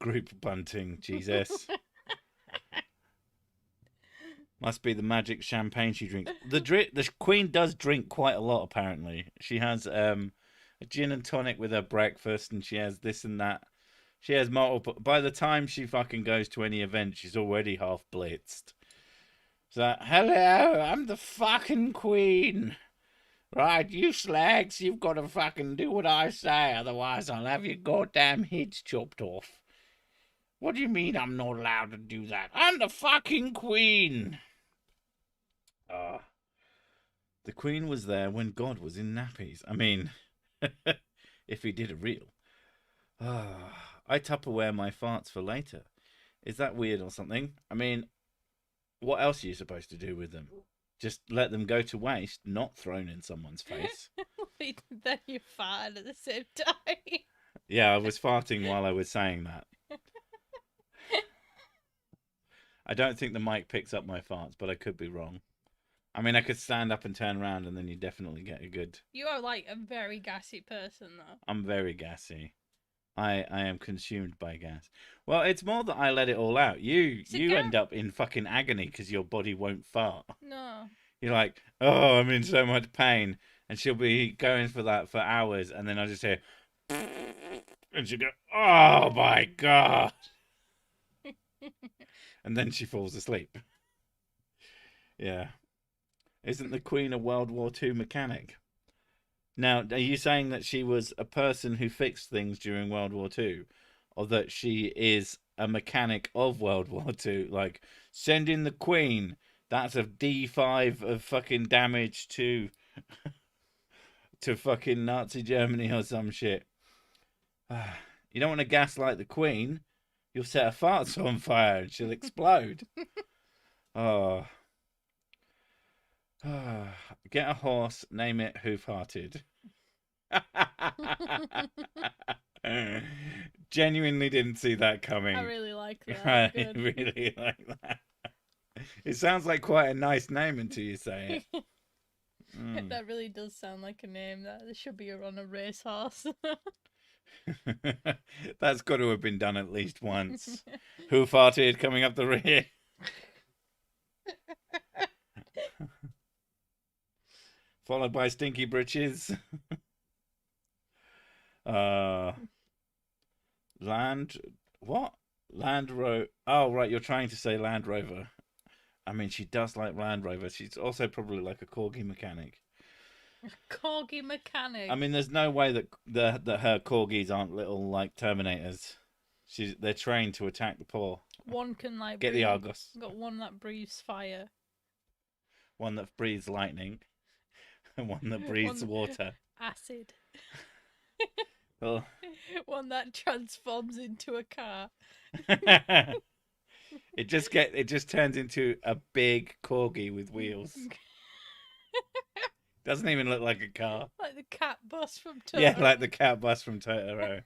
Group bunting, Jesus. Must be the magic champagne she drinks. The Queen does drink quite a lot, apparently. She has a gin and tonic with her breakfast, and she has this and that. She has multiple. By the time she fucking goes to any event, she's already half blitzed. So, hello, I'm the fucking Queen. Right, you slags, you've got to fucking do what I say, otherwise I'll have your goddamn heads chopped off. What do you mean I'm not allowed to do that? I'm the fucking Queen. The Queen was there when God was in nappies. I mean, if he did a reel. I Tupperware my farts for later. Is that weird or something? I mean, what else are you supposed to do with them? Just let them go to waste, not thrown in someone's face. Then you farted at the same time. Yeah, I was farting while I was saying that. I don't think the mic picks up my farts, but I could be wrong. I mean, I could stand up and turn around and then you definitely get a good... You are like a very gassy person, though. I'm very gassy. I am consumed by gas. Well, it's more that I let it all out. You end up in fucking agony because your body won't fart. No. You're like, oh, I'm in so much pain. And she'll be going for that for hours. And then I just hear... And she'll go, oh my God. And then she falls asleep. Yeah. Isn't the Queen a World War II mechanic? Now, are you saying that she was a person who fixed things during World War II? Or that she is a mechanic of World War II? Like, send in the Queen. That's a D5 of fucking damage to fucking Nazi Germany or some shit. You don't want to gaslight the Queen. You'll set her farts on fire and she'll explode. Get a horse, name it Hoof-Hearted. Genuinely didn't see that coming. I really like that. I Good. really like that. It sounds like quite a nice name until you say it. Mm. That really does sound like a name that there should be on a racehorse. That's got to have been done at least once. Hoof-Hearted coming up the rear. Followed by Stinky Britches. Land. What? Land Rover. Oh, right. You're trying to say Land Rover. I mean, she does like Land Rover. She's also probably like a corgi mechanic. Corgi mechanic. I mean, there's no way that her corgis aren't little like Terminators. They're trained to attack the poor. One can like get the Argos. Got one that breathes fire. One that breathes lightning. And one that breathes water. Acid. Well, one that transforms into a car. It just turns into a big corgi with wheels. Doesn't even look like a car. Like the cat bus from Totoro. Yeah, like the cat bus from Totoro.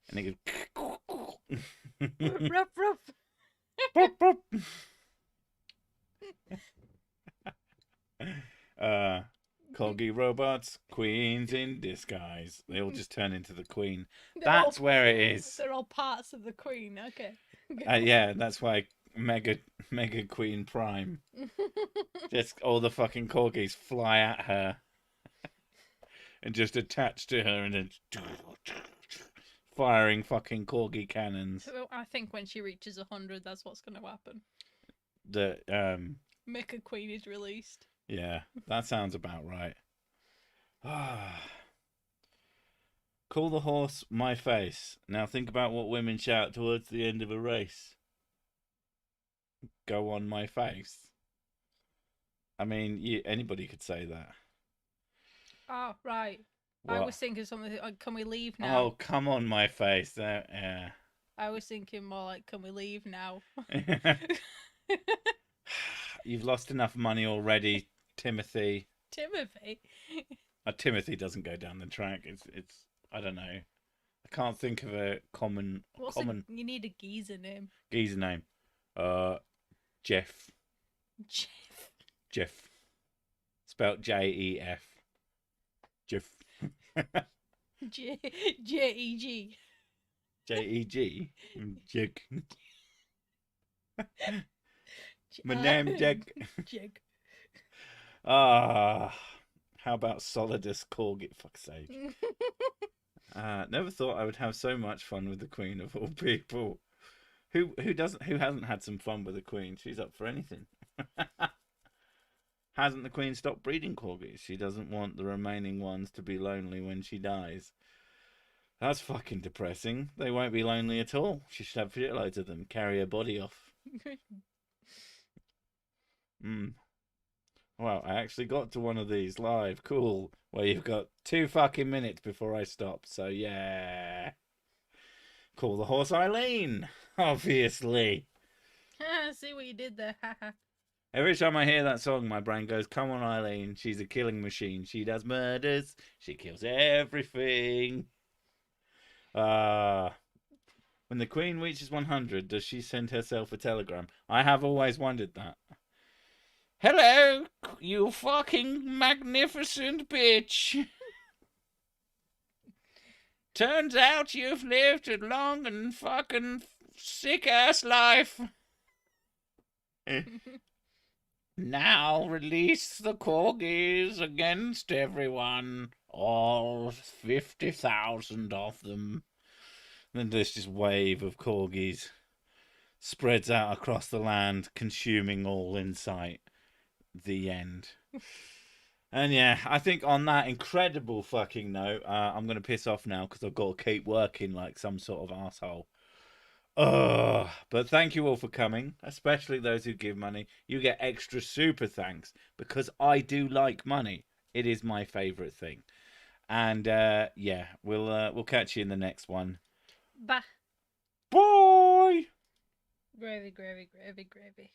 And it goes. Ruff, ruff. Corgi robots, queens in disguise. They all just turn into the queen. That's where it is. They're all parts of the queen. Okay. Yeah, that's why Mega Queen Prime. Just all the fucking corgis fly at her and just attach to her and then firing fucking corgi cannons. So I think when she reaches 100, that's what's going to happen. The Mecha Queen is released. Yeah, that sounds about right. Call the horse my face. Now think about what women shout towards the end of a race. Go on my face. I mean, anybody could say that. Oh, right. What? I was thinking something like, can we leave now? Oh, come on my face. Yeah. I was thinking more like, can we leave now? You've lost enough money already, Timothy. Timothy? Timothy doesn't go down the track. It's I don't know. I can't think of a common. You need a geezer name. Geezer name. Jeff. Spelt Jef. Jeff. J-E-G. J-E-G. Jig. My name Jig. Jig. How about Solidus Corgi? Fuck's sake. Never thought I would have so much fun with the Queen of all people. Who hasn't had some fun with the Queen? She's up for anything. Hasn't the Queen stopped breeding corgis? She doesn't want the remaining ones to be lonely when she dies. That's fucking depressing. They won't be lonely at all. She should have shitloads of them. Carry her body off. Well, I actually got to one of these live. Cool. Well, you've got 2 fucking minutes before I stop. So, yeah. Call the horse Eileen. Obviously. See what you did there. Every time I hear that song, my brain goes, come on, Eileen. She's a killing machine. She does murders. She kills everything. When the Queen reaches 100, does she send herself a telegram? I have always wondered that. Hello, you fucking magnificent bitch. Turns out you've lived a long and fucking sick-ass life. Now release the corgis against everyone. All 50,000 of them. Then there's this wave of corgis spreads out across the land, consuming all in sight. The end. And yeah, I think on that incredible fucking note, I'm going to piss off now because I've got to keep working like some sort of asshole. But thank you all for coming, especially those who give money. You get extra super thanks because I do like money. It is my favourite thing. And yeah, we'll catch you in the next one. Bye. Bye. Gravy, gravy, gravy, gravy.